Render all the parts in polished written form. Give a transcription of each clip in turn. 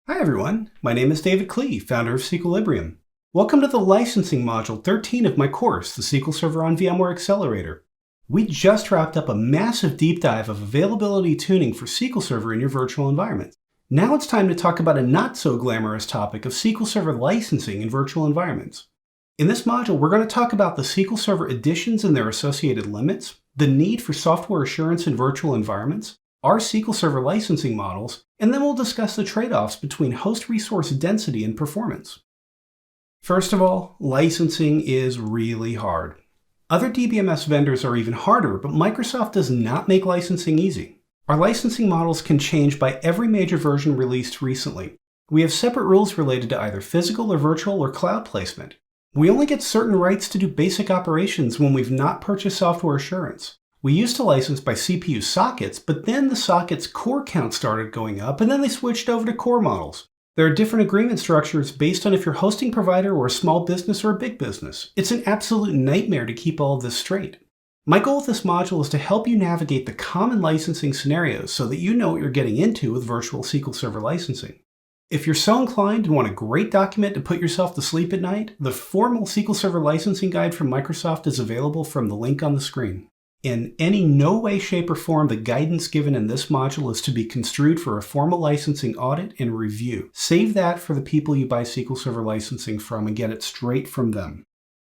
Hi everyone, my name is David Klee, founder of Sequilibrium. Welcome to the licensing module 13 of my course, the SQL Server on VMware Accelerator. We just wrapped up a massive deep dive of availability tuning for SQL Server in your virtual environment. Now it's time to talk about a not so glamorous topic of SQL Server licensing in virtual environments. In this module, we're going to talk about the SQL Server editions and their associated limits, the need for software assurance in virtual environments, our SQL Server licensing models, and then we'll discuss the trade-offs between host resource density and performance. First of all, licensing is really hard. Other DBMS vendors are even harder, but Microsoft does not make licensing easy. Our licensing models can change by every major version released recently. We have separate rules related to either physical or virtual or cloud placement. We only get certain rights to do basic operations when we've not purchased software assurance. We used to license by CPU sockets, but then the sockets' core count started going up, and then they switched over to core models. There are different agreement structures based on if you're a hosting provider or a small business or a big business. It's an absolute nightmare to keep all of this straight. My goal with this module is to help you navigate the common licensing scenarios so that you know what you're getting into with virtual SQL Server licensing. If you're so inclined and want a great document to put yourself to sleep at night, the formal SQL Server licensing guide from Microsoft is available from the link on the screen. In no way, shape, or form, the guidance given in this module is to be construed for a formal licensing audit and review. Save that for the people you buy SQL Server licensing from and get it straight from them.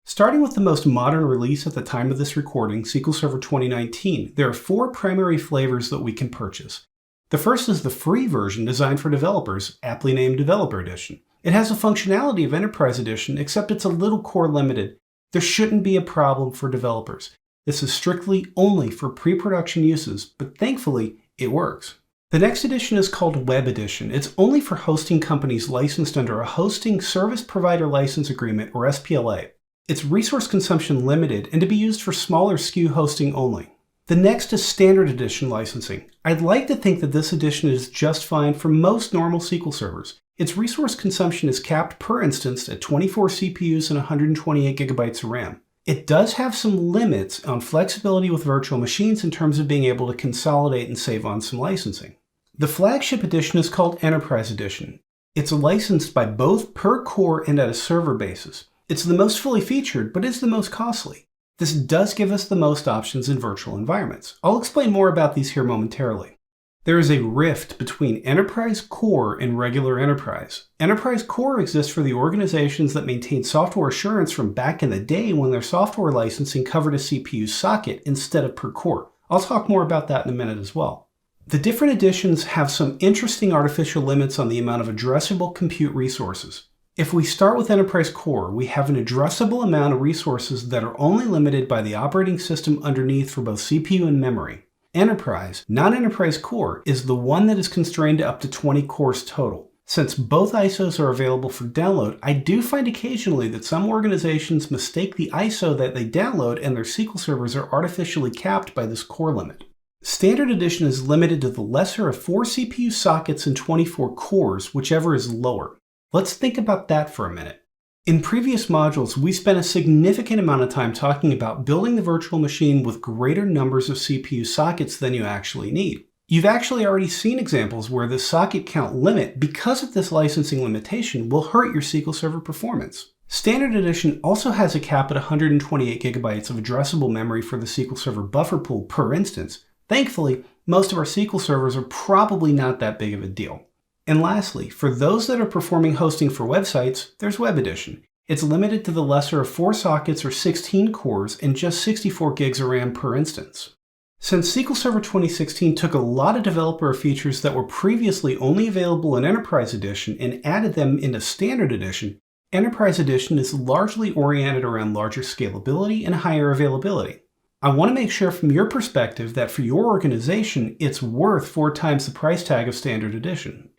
Starting with the most modern release at the time of this recording, SQL Server 2019, there are 4 primary flavors that we can purchase. The first is the free version designed for developers, aptly named Developer Edition. It has the functionality of Enterprise Edition, except it's a little core limited. There shouldn't be a problem for developers. This is strictly only for pre-production uses, but thankfully, it works. The next edition is called Web Edition. It's only for hosting companies licensed under a Hosting Service Provider License Agreement, or SPLA. It's resource consumption limited and to be used for smaller SKU hosting only. The next is Standard Edition licensing. I'd like to think that this edition is just fine for most normal SQL servers. Its resource consumption is capped per instance at 24 CPUs and 128 gigabytes of RAM. It does have some limits on flexibility with virtual machines in terms of being able to consolidate and save on some licensing. The flagship edition is called Enterprise Edition. It's licensed by both per core and at a server basis. It's the most fully featured, but it's the most costly. This does give us the most options in virtual environments. I'll explain more about these here momentarily. There is a rift between Enterprise Core and regular Enterprise. Enterprise Core exists for the organizations that maintain software assurance from back in the day when their software licensing covered a CPU socket instead of per core. I'll talk more about that in a minute as well. The different editions have some interesting artificial limits on the amount of addressable compute resources. If we start with Enterprise Core, we have an addressable amount of resources that are only limited by the operating system underneath for both CPU and memory. Enterprise, non-Enterprise Core, is the one that is constrained to up to 20 cores total. Since both ISOs are available for download, I do find occasionally that some organizations mistake the ISO that they download and their SQL servers are artificially capped by this core limit. Standard Edition is limited to the lesser of 4 CPU sockets and 24 cores, whichever is lower. Let's think about that for a minute. In previous modules, we spent a significant amount of time talking about building the virtual machine with greater numbers of CPU sockets than you actually need. You've actually already seen examples where the socket count limit, because of this licensing limitation, will hurt your SQL Server performance. Standard Edition also has a cap at 128 gigabytes of addressable memory for the SQL Server buffer pool per instance. Thankfully, most of our SQL servers are probably not that big of a deal. And lastly, for those that are performing hosting for websites, there's Web Edition. It's limited to the lesser of 4 sockets or 16 cores and just 64 gigs of RAM per instance. Since SQL Server 2016 took a lot of developer features that were previously only available in Enterprise Edition and added them into Standard Edition, Enterprise Edition is largely oriented around larger scalability and higher availability. I want to make sure from your perspective that for your organization, it's worth 4 times the price tag of Standard Edition.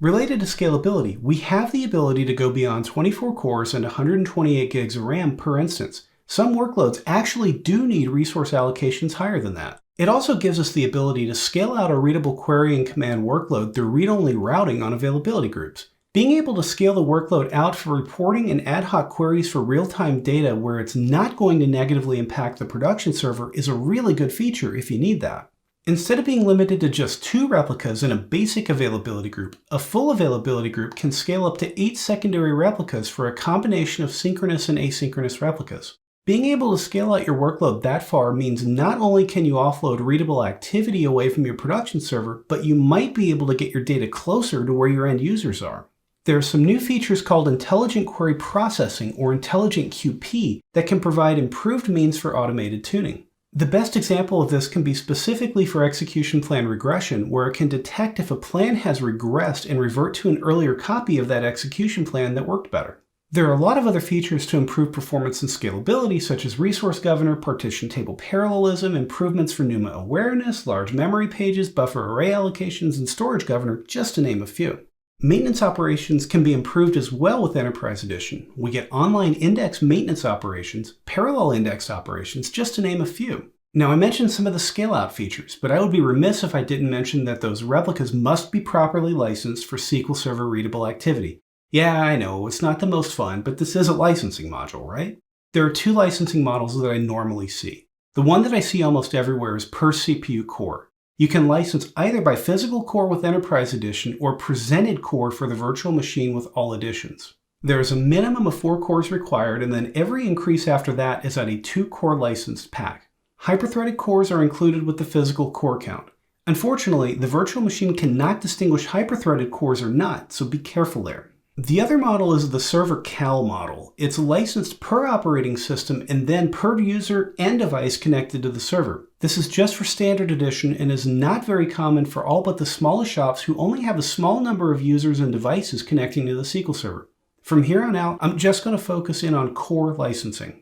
Related to scalability, we have the ability to go beyond 24 cores and 128 gigs of RAM per instance. Some workloads actually do need resource allocations higher than that. It also gives us the ability to scale out a readable query and command workload through read-only routing on availability groups. Being able to scale the workload out for reporting and ad hoc queries for real-time data where it's not going to negatively impact the production server is a really good feature if you need that. Instead of being limited to just 2 replicas in a basic availability group, a full availability group can scale up to 8 secondary replicas for a combination of synchronous and asynchronous replicas. Being able to scale out your workload that far means not only can you offload readable activity away from your production server, but you might be able to get your data closer to where your end users are. There are some new features called Intelligent Query Processing, or Intelligent QP, that can provide improved means for automated tuning. The best example of this can be specifically for execution plan regression, where it can detect if a plan has regressed and revert to an earlier copy of that execution plan that worked better. There are a lot of other features to improve performance and scalability, such as resource governor, partition table parallelism, improvements for NUMA awareness, large memory pages, buffer array allocations, and storage governor, just to name a few. Maintenance operations can be improved as well with Enterprise Edition. We get online index maintenance operations, parallel index operations, just to name a few. Now, I mentioned some of the scale-out features, but I would be remiss if I didn't mention that those replicas must be properly licensed for SQL Server readable activity. Yeah, I know, it's not the most fun, but this is a licensing module, right? There are 2 licensing models that I normally see. The one that I see almost everywhere is per CPU core. You can license either by physical core with Enterprise Edition or presented core for the virtual machine with all editions. There is a minimum of 4 cores required, and then every increase after that is at a 2-core licensed pack. Hyperthreaded cores are included with the physical core count. Unfortunately, the virtual machine cannot distinguish hyperthreaded cores or not, so be careful there. The other model is the server CAL model. It's licensed per operating system and then per user and device connected to the server. This is just for standard edition and is not very common for all but the smallest shops who only have a small number of users and devices connecting to the SQL Server. From here on out, I'm just going to focus in on core licensing.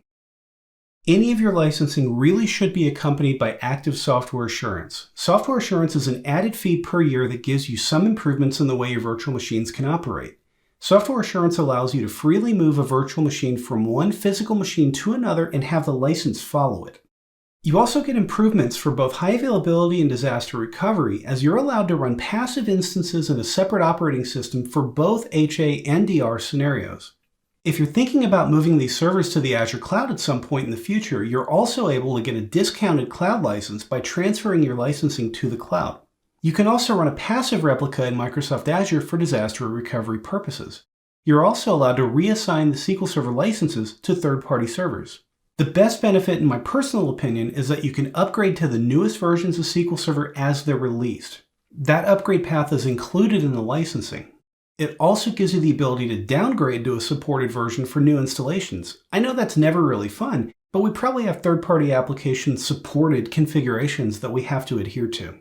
Any of your licensing really should be accompanied by active software assurance. Software assurance is an added fee per year that gives you some improvements in the way your virtual machines can operate. Software assurance allows you to freely move a virtual machine from one physical machine to another and have the license follow it. You also get improvements for both high availability and disaster recovery, as you're allowed to run passive instances in a separate operating system for both HA and DR scenarios. If you're thinking about moving these servers to the Azure cloud at some point in the future, you're also able to get a discounted cloud license by transferring your licensing to the cloud. You can also run a passive replica in Microsoft Azure for disaster recovery purposes. You're also allowed to reassign the SQL Server licenses to third-party servers. The best benefit, in my personal opinion, is that you can upgrade to the newest versions of SQL Server as they're released. That upgrade path is included in the licensing. It also gives you the ability to downgrade to a supported version for new installations. I know that's never really fun, but we probably have third-party applications supported configurations that we have to adhere to.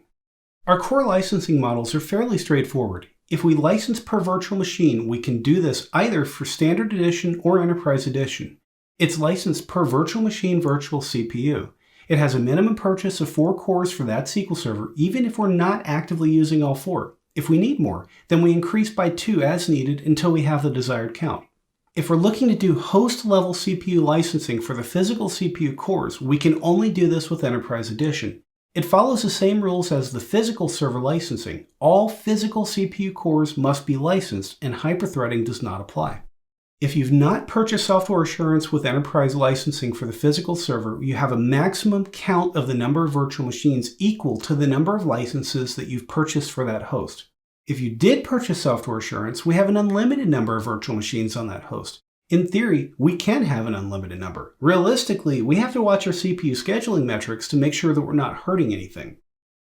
Our core licensing models are fairly straightforward. If we license per virtual machine, we can do this either for Standard Edition or Enterprise Edition. It's licensed per virtual machine virtual CPU. It has a minimum purchase of 4 cores for that SQL Server, even if we're not actively using all 4. If we need more, then we increase by 2 as needed until we have the desired count. If we're looking to do host-level CPU licensing for the physical CPU cores, we can only do this with Enterprise Edition. It follows the same rules as the physical server licensing. All physical CPU cores must be licensed, and hyperthreading does not apply. If you've not purchased software assurance with enterprise licensing for the physical server, you have a maximum count of the number of virtual machines equal to the number of licenses that you've purchased for that host. If you did purchase software assurance, we have an unlimited number of virtual machines on that host. In theory, we can have an unlimited number. Realistically, we have to watch our CPU scheduling metrics to make sure that we're not hurting anything.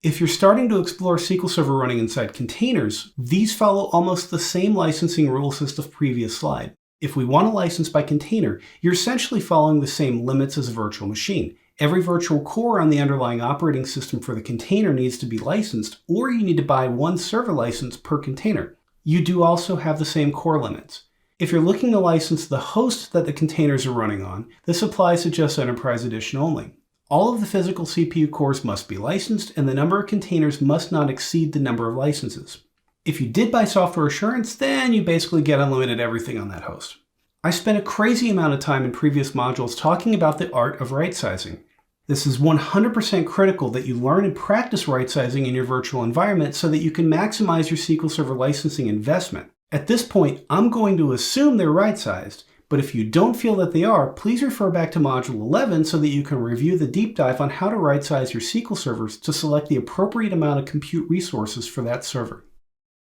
If you're starting to explore SQL Server running inside containers, these follow almost the same licensing rules as the previous slide. If we want to license by container, you're essentially following the same limits as a virtual machine. Every virtual core on the underlying operating system for the container needs to be licensed, or you need to buy 1 server license per container. You do also have the same core limits. If you're looking to license the host that the containers are running on, this applies to just Enterprise Edition only. All of the physical CPU cores must be licensed, and the number of containers must not exceed the number of licenses. If you did buy software assurance, then you basically get unlimited everything on that host. I spent a crazy amount of time in previous modules talking about the art of right-sizing. This is 100% critical that you learn and practice right-sizing in your virtual environment so that you can maximize your SQL Server licensing investment. At this point, I'm going to assume they're right-sized, but if you don't feel that they are, please refer back to Module 11 so that you can review the deep dive on how to right-size your SQL servers to select the appropriate amount of compute resources for that server.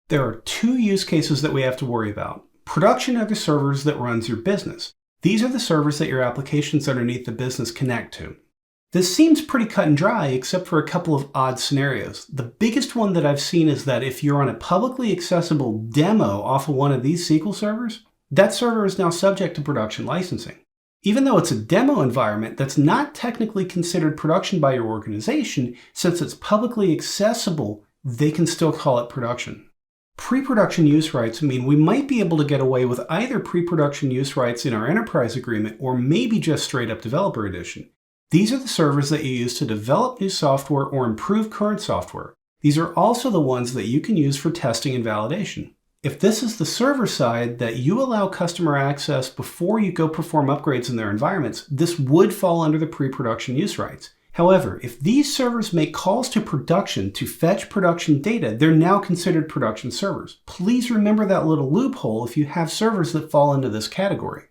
There are two use cases that we have to worry about. Production are the servers that runs your business. These are the servers that your applications underneath the business connect to. This seems pretty cut and dry, except for a couple of odd scenarios. The biggest one that I've seen is that if you're on a publicly accessible demo off of one of these SQL servers, that server is now subject to production licensing. Even though it's a demo environment, that's not technically considered production by your organization. Since it's publicly accessible, they can still call it production. Pre-production use rights mean we might be able to get away with either pre-production use rights in our enterprise agreement or maybe just straight up developer edition. These are the servers that you use to develop new software or improve current software. These are also the ones that you can use for testing and validation. If this is the server side that you allow customer access before you go perform upgrades in their environments, this would fall under the pre-production use rights. However, if these servers make calls to production to fetch production data, they're now considered production servers. Please remember that little loophole if you have servers that fall into this category.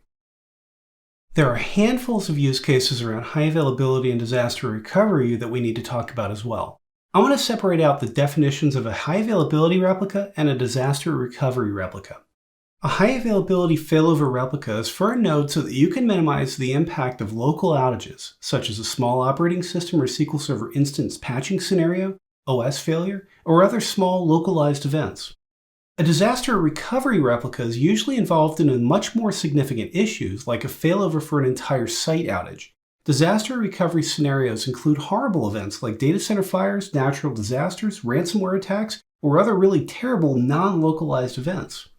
There are handfuls of use cases around high availability and disaster recovery that we need to talk about as well. I want to separate out the definitions of a high availability replica and a disaster recovery replica. A high availability failover replica is for a node so that you can minimize the impact of local outages, such as a small operating system or SQL Server instance patching scenario, OS failure, or other small localized events. A disaster recovery replica is usually involved in much more significant issues, like a failover for an entire site outage. Disaster recovery scenarios include horrible events like data center fires, natural disasters, ransomware attacks, or other really terrible non-localized events.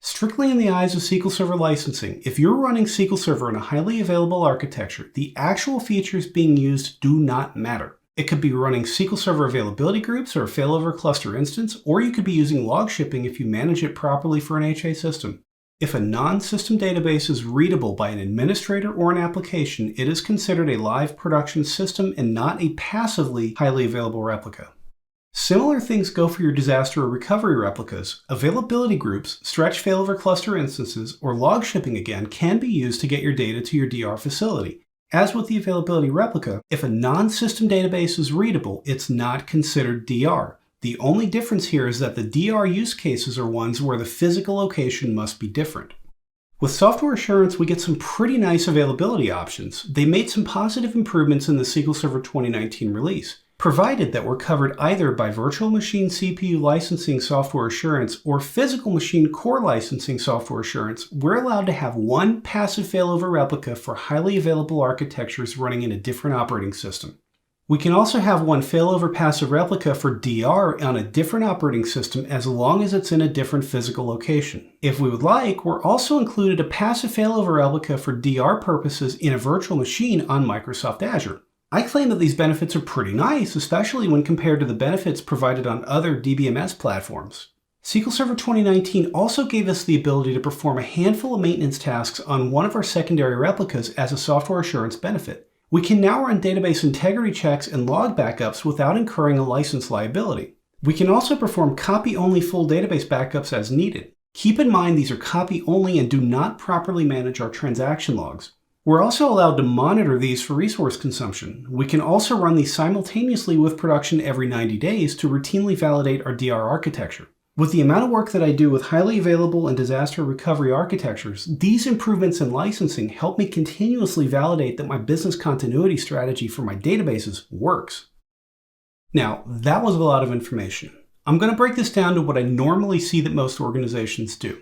Strictly in the eyes of SQL Server licensing, if you're running SQL Server in a highly available architecture, the actual features being used do not matter. It could be running SQL Server availability groups or a failover cluster instance, or you could be using log shipping if you manage it properly for an HA system. If a non-system database is readable by an administrator or an application, it is considered a live production system and not a passively highly available replica. Similar things go for your disaster or recovery replicas. Availability groups, stretch failover cluster instances, or log shipping again can be used to get your data to your DR facility. As with the availability replica, if a non-system database is readable, it's not considered DR. The only difference here is that the DR use cases are ones where the physical location must be different. With software assurance, we get some pretty nice availability options. They made some positive improvements in the SQL Server 2019 release. Provided that we're covered either by virtual machine CPU licensing software assurance or physical machine core licensing software assurance, we're allowed to have one passive failover replica for highly available architectures running in a different operating system. We can also have one failover passive replica for DR on a different operating system as long as it's in a different physical location. If we would like, we're also included a passive failover replica for DR purposes in a virtual machine on Microsoft Azure. I claim that these benefits are pretty nice, especially when compared to the benefits provided on other DBMS platforms. SQL Server 2019 also gave us the ability to perform a handful of maintenance tasks on one of our secondary replicas as a software assurance benefit. We can now run database integrity checks and log backups without incurring a license liability. We can also perform copy-only full database backups as needed. Keep in mind these are copy-only and do not properly manage our transaction logs. We're also allowed to monitor these for resource consumption. We can also run these simultaneously with production every 90 days to routinely validate our DR architecture. With the amount of work that I do with highly available and disaster recovery architectures, these improvements in licensing help me continuously validate that my business continuity strategy for my databases works. Now, that was a lot of information. I'm going to break this down to what I normally see that most organizations do.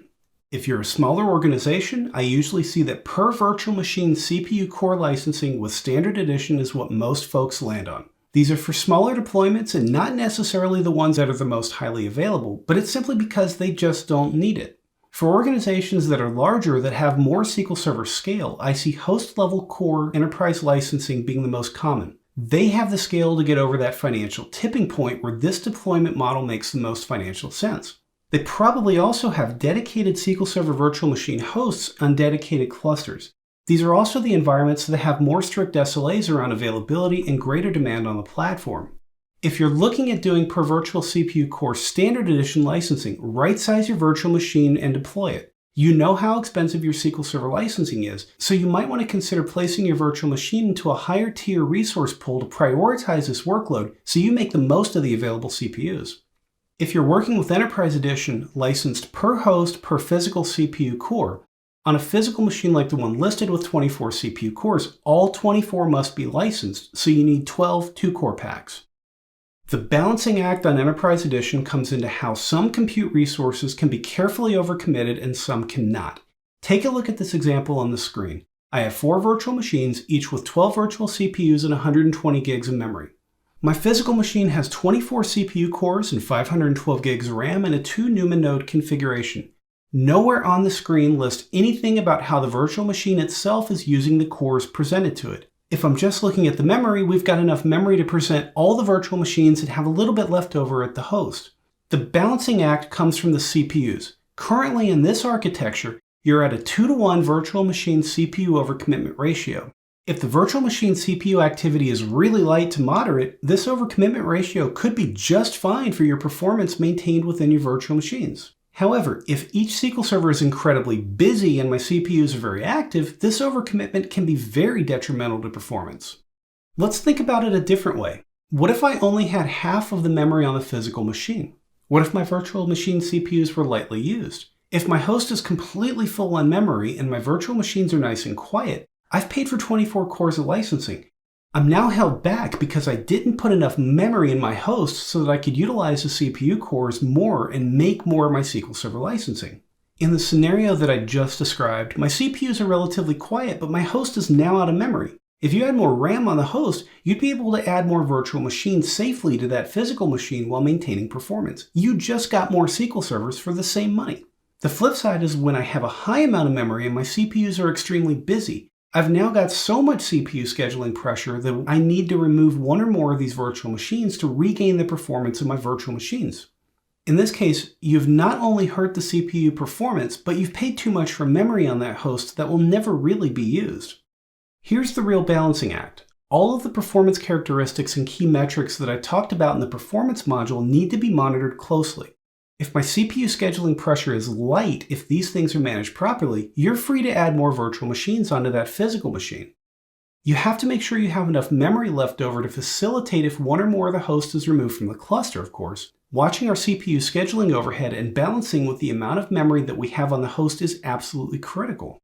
If you're a smaller organization, I usually see that per virtual machine CPU core licensing with standard edition is what most folks land on. These are for smaller deployments and not necessarily the ones that are the most highly available, but it's simply because they just don't need it. For organizations that are larger that have more SQL Server scale, I see host-level core enterprise licensing being the most common. They have the scale to get over that financial tipping point where this deployment model makes the most financial sense. They probably also have dedicated SQL Server virtual machine hosts on dedicated clusters. These are also the environments that have more strict SLAs around availability and greater demand on the platform. If you're looking at doing per virtual CPU core standard edition licensing, right-size your virtual machine and deploy it. You know how expensive your SQL Server licensing is, so you might want to consider placing your virtual machine into a higher tier resource pool to prioritize this workload so you make the most of the available CPUs. If you're working with Enterprise Edition licensed per host per physical CPU core, on a physical machine like the one listed with 24 CPU cores, all 24 must be licensed, so you need 12 2-core packs. The balancing act on Enterprise Edition comes into how some compute resources can be carefully overcommitted and some cannot. Take a look at this example on the screen. I have 4 virtual machines, each with 12 virtual CPUs and 120 gigs of memory. My physical machine has 24 CPU cores and 512 gigs of RAM and a 2 Newman node configuration. Nowhere on the screen lists anything about how the virtual machine itself is using the cores presented to it. If I'm just looking at the memory, we've got enough memory to present all the virtual machines and have a little bit left over at the host. The balancing act comes from the CPUs. Currently in this architecture, you're at a 2-to-1 virtual machine CPU overcommitment ratio. If the virtual machine CPU activity is really light to moderate, this overcommitment ratio could be just fine for your performance maintained within your virtual machines. However, if each SQL Server is incredibly busy and my CPUs are very active, this overcommitment can be very detrimental to performance. Let's think about it a different way. What if I only had half of the memory on the physical machine? What if my virtual machine CPUs were lightly used? If my host is completely full on memory and my virtual machines are nice and quiet, I've paid for 24 cores of licensing. I'm now held back because I didn't put enough memory in my host so that I could utilize the CPU cores more and make more of my SQL Server licensing. In the scenario that I just described, my CPUs are relatively quiet, but my host is now out of memory. If you had more RAM on the host, you'd be able to add more virtual machines safely to that physical machine while maintaining performance. You just got more SQL servers for the same money. The flip side is when I have a high amount of memory and my CPUs are extremely busy, I've now got so much CPU scheduling pressure that I need to remove one or more of these virtual machines to regain the performance of my virtual machines. In this case, you've not only hurt the CPU performance, but you've paid too much for memory on that host that will never really be used. Here's the real balancing act. All of the performance characteristics and key metrics that I talked about in the performance module need to be monitored closely. If my CPU scheduling pressure is light, if these things are managed properly, you're free to add more virtual machines onto that physical machine. You have to make sure you have enough memory left over to facilitate if one or more of the hosts is removed from the cluster, of course. Watching our CPU scheduling overhead and balancing with the amount of memory that we have on the host is absolutely critical.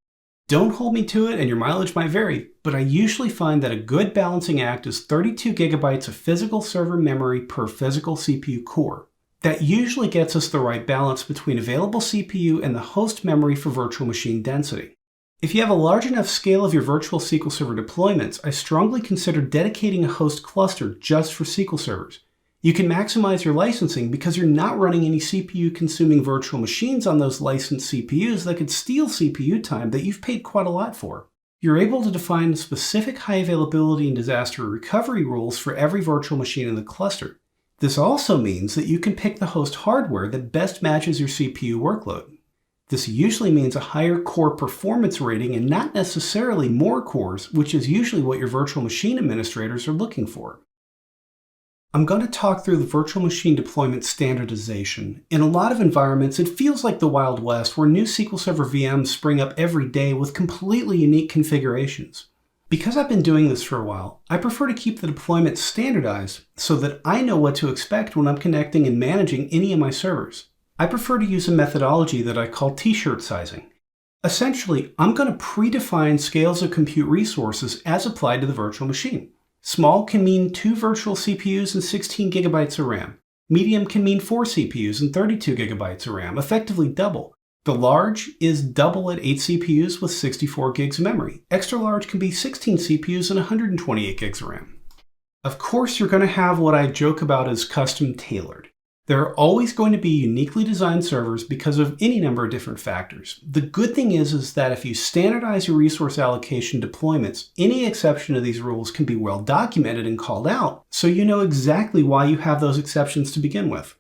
Don't hold me to it, and your mileage might vary, but I usually find that a good balancing act is 32 gigabytes of physical server memory per physical CPU core. That usually gets us the right balance between available CPU and the host memory for virtual machine density. If you have a large enough scale of your virtual SQL Server deployments, I strongly consider dedicating a host cluster just for SQL servers. You can maximize your licensing because you're not running any CPU-consuming virtual machines on those licensed CPUs that could steal CPU time that you've paid quite a lot for. You're able to define specific high availability and disaster recovery rules for every virtual machine in the cluster. This also means that you can pick the host hardware that best matches your CPU workload. This usually means a higher core performance rating and not necessarily more cores, which is usually what your virtual machine administrators are looking for. I'm going to talk through the virtual machine deployment standardization. In a lot of environments, it feels like the Wild West where new SQL Server VMs spring up every day with completely unique configurations. Because I've been doing this for a while, I prefer to keep the deployment standardized so that I know what to expect when I'm connecting and managing any of my servers. I prefer to use a methodology that I call t-shirt sizing. Essentially, I'm going to predefine scales of compute resources as applied to the virtual machine. Small can mean 2 virtual CPUs and 16 gigabytes of RAM. Medium can mean 4 CPUs and 32 gigabytes of RAM, effectively double. The large is double at 8 CPUs with 64 gigs of memory. Extra large can be 16 CPUs and 128 gigs of RAM. Of course, you're going to have what I joke about as custom tailored. There are always going to be uniquely designed servers because of any number of different factors. The good thing is that if you standardize your resource allocation deployments, any exception to these rules can be well documented and called out, so you know exactly why you have those exceptions to begin with.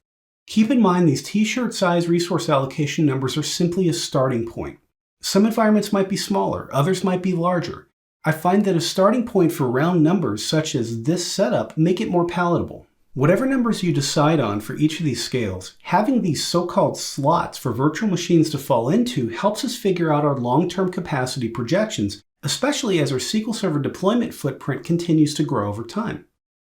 Keep in mind these t-shirt size resource allocation numbers are simply a starting point. Some environments might be smaller, others might be larger. I find that a starting point for round numbers such as this setup make it more palatable. Whatever numbers you decide on for each of these scales, having these so-called slots for virtual machines to fall into helps us figure out our long-term capacity projections, especially as our SQL Server deployment footprint continues to grow over time.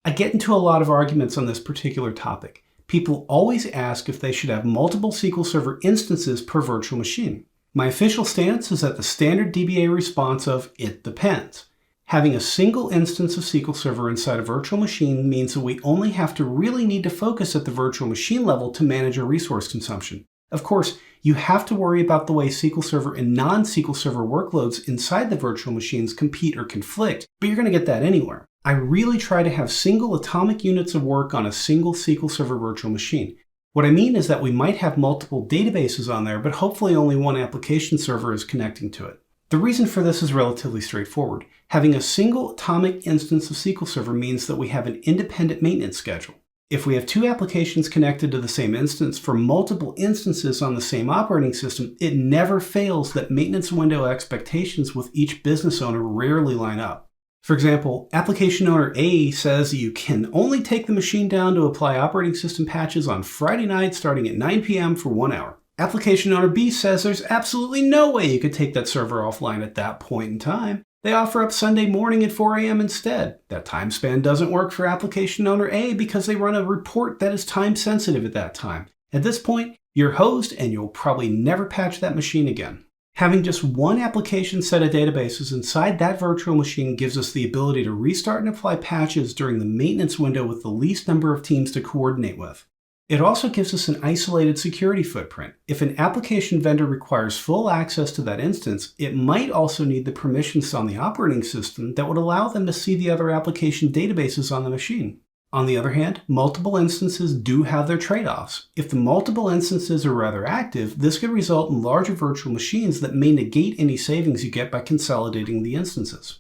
I get into a lot of arguments on this particular topic. People always ask if they should have multiple SQL Server instances per virtual machine. My official stance is that the standard DBA response of "it depends." Having a single instance of SQL Server inside a virtual machine means that we only have to really need to focus at the virtual machine level to manage our resource consumption. Of course, you have to worry about the way SQL Server and non-SQL Server workloads inside the virtual machines compete or conflict, but you're going to get that anywhere. I really try to have single atomic units of work on a single SQL Server virtual machine. What I mean is that we might have multiple databases on there, but hopefully only one application server is connecting to it. The reason for this is relatively straightforward. Having a single atomic instance of SQL Server means that we have an independent maintenance schedule. If we have two applications connected to the same instance for multiple instances on the same operating system, it never fails that maintenance window expectations with each business owner rarely line up. For example, application owner A says you can only take the machine down to apply operating system patches on Friday night starting at 9 p.m. for 1 hour. Application owner B says there's absolutely no way you could take that server offline at that point in time. They offer up Sunday morning at 4 a.m. instead. That time span doesn't work for application owner A because they run a report that is time sensitive at that time. At this point, you're hosed and you'll probably never patch that machine again. Having just one application set of databases inside that virtual machine gives us the ability to restart and apply patches during the maintenance window with the least number of teams to coordinate with. It also gives us an isolated security footprint. If an application vendor requires full access to that instance, it might also need the permissions on the operating system that would allow them to see the other application databases on the machine. On the other hand, multiple instances do have their trade-offs. If the multiple instances are rather active, this could result in larger virtual machines that may negate any savings you get by consolidating the instances.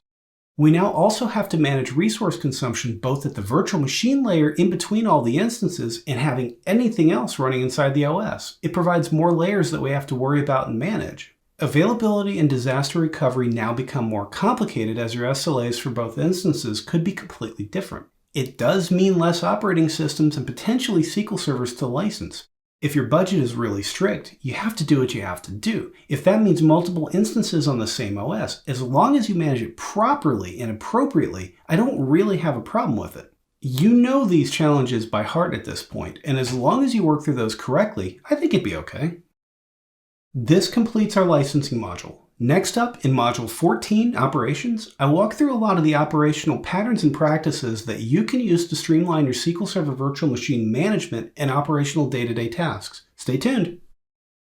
We now also have to manage resource consumption both at the virtual machine layer in between all the instances and having anything else running inside the OS. It provides more layers that we have to worry about and manage. Availability and disaster recovery now become more complicated as your SLAs for both instances could be completely different. It does mean less operating systems and potentially SQL servers to license. If your budget is really strict, you have to do what you have to do. If that means multiple instances on the same OS, as long as you manage it properly and appropriately, I don't really have a problem with it. You know these challenges by heart at this point, and as long as you work through those correctly, I think it'd be okay. This completes our licensing module. Next up, in Module 14, Operations, I walk through a lot of the operational patterns and practices that you can use to streamline your SQL Server virtual machine management and operational day-to-day tasks. Stay tuned.